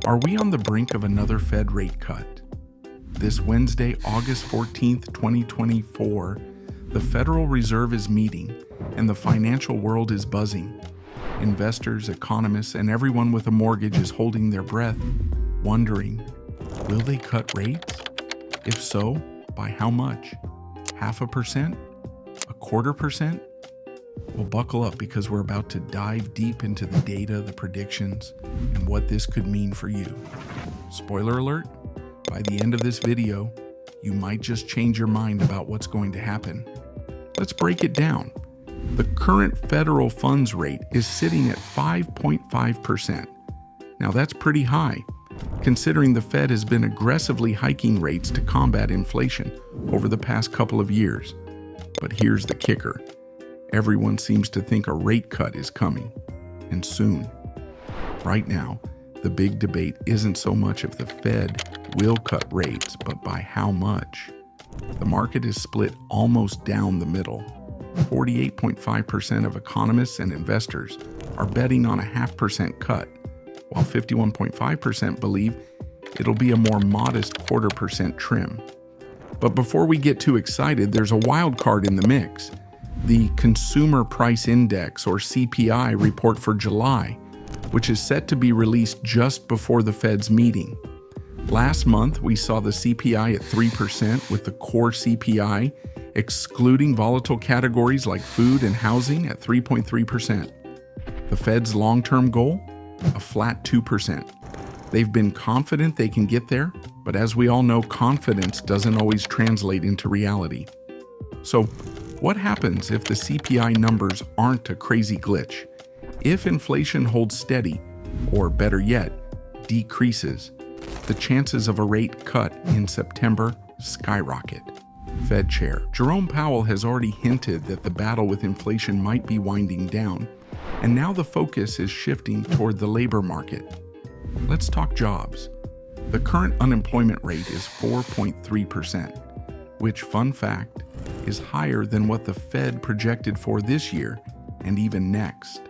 Are we on the brink of another Fed rate cut? This Wednesday, August 14th, 2024, the Federal Reserve is meeting and the financial world is buzzing. Investors, economists, and everyone with a mortgage is holding their breath, wondering, will they cut rates? If so, by how much? 0.5%? 0.25%? Well, buckle up because we're about to dive deep into the data, the predictions, and what this could mean for you. Spoiler alert, by the end of this video, you might just change your mind about what's going to happen. Let's break it down. The current federal funds rate is sitting at 5.5%. Now that's pretty high, considering the Fed has been aggressively hiking rates to combat inflation over the past couple of years. But here's the kicker. Everyone seems to think a rate cut is coming, and soon. Right now, the big debate isn't so much if the Fed will cut rates, but by how much. The market is split almost down the middle. 48.5% of economists and investors are betting on a 0.5% cut, while 51.5% believe it'll be a more modest 0.25% trim. But before we get too excited, there's a wild card in the mix. The Consumer Price Index, or CPI, report for July, which is set to be released just before the Fed's meeting. Last month, we saw the CPI at 3%, with the core CPI, excluding volatile categories like food and housing, at 3.3%. The Fed's long-term goal? A flat 2%. They've been confident they can get there, but as we all know, confidence doesn't always translate into reality. So, what happens if the CPI numbers aren't a crazy glitch? If inflation holds steady, or better yet, decreases, the chances of a rate cut in September skyrocket. Fed Chair Jerome Powell has already hinted that the battle with inflation might be winding down, and now the focus is shifting toward the labor market. Let's talk jobs. The current unemployment rate is 4.3%, which, fun fact, is higher than what the Fed projected for this year and even next.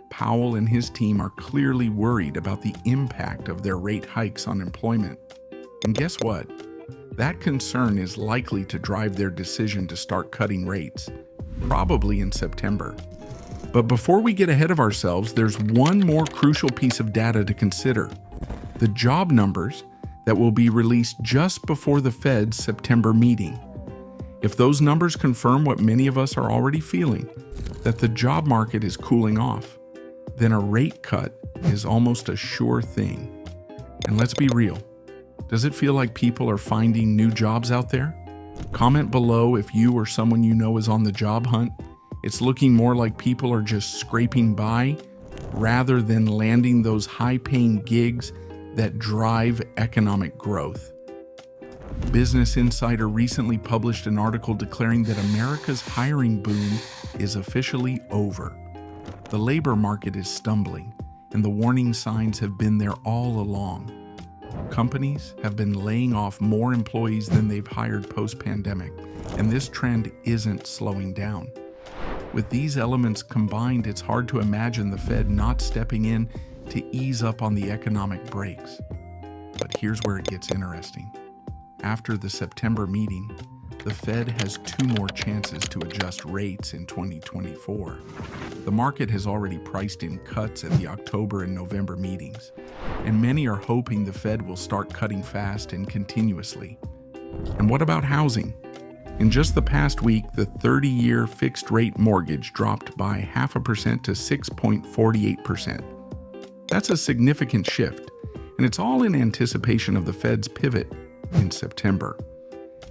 Powell and his team are clearly worried about the impact of their rate hikes on employment. And guess what? That concern is likely to drive their decision to start cutting rates, probably in September. But before we get ahead of ourselves, there's one more crucial piece of data to consider: the job numbers that will be released just before the Fed's September meeting. If those numbers confirm what many of us are already feeling, that the job market is cooling off, then a rate cut is almost a sure thing. And let's be real. Does it feel like people are finding new jobs out there? Comment below if you or someone you know is on the job hunt. It's looking more like people are just scraping by rather than landing those high-paying gigs that drive economic growth. Business Insider recently published an article declaring that America's hiring boom is officially over. The labor market is stumbling, and the warning signs have been there all along. Companies have been laying off more employees than they've hired post-pandemic, and this trend isn't slowing down. With these elements combined, it's hard to imagine the Fed not stepping in to ease up on the economic brakes. But here's where it gets interesting. After the September meeting, the Fed has 2 more chances to adjust rates in 2024. The market has already priced in cuts at the October and November meetings, and many are hoping the Fed will start cutting fast and continuously. And what about housing? In just the past week, the 30-year fixed-rate mortgage dropped by 0.5% to 6.48%. That's a significant shift, and it's all in anticipation of the Fed's pivot in September.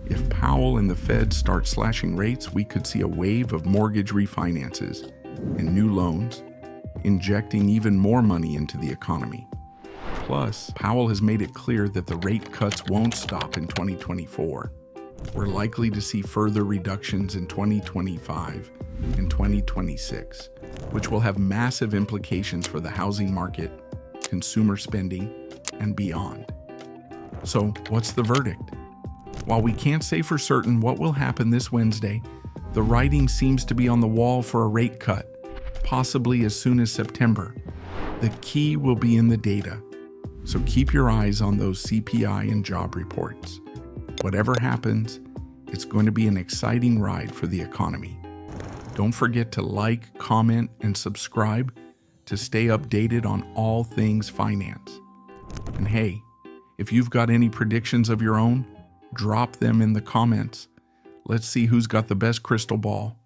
If Powell and the Fed start slashing rates, we could see a wave of mortgage refinances and new loans, injecting even more money into the economy. Plus, Powell has made it clear that the rate cuts won't stop in 2024. We're likely to see further reductions in 2025 and 2026, which will have massive implications for the housing market, consumer spending, and beyond. So, what's the verdict? While we can't say for certain what will happen this Wednesday, the writing seems to be on the wall for a rate cut, possibly as soon as September. The key will be in the data. So keep your eyes on those CPI and job reports. Whatever happens, it's going to be an exciting ride for the economy. Don't forget to like, comment, and subscribe to stay updated on all things finance. And hey, if you've got any predictions of your own, drop them in the comments. Let's see who's got the best crystal ball.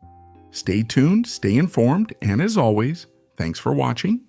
Stay tuned, stay informed, and as always, thanks for watching.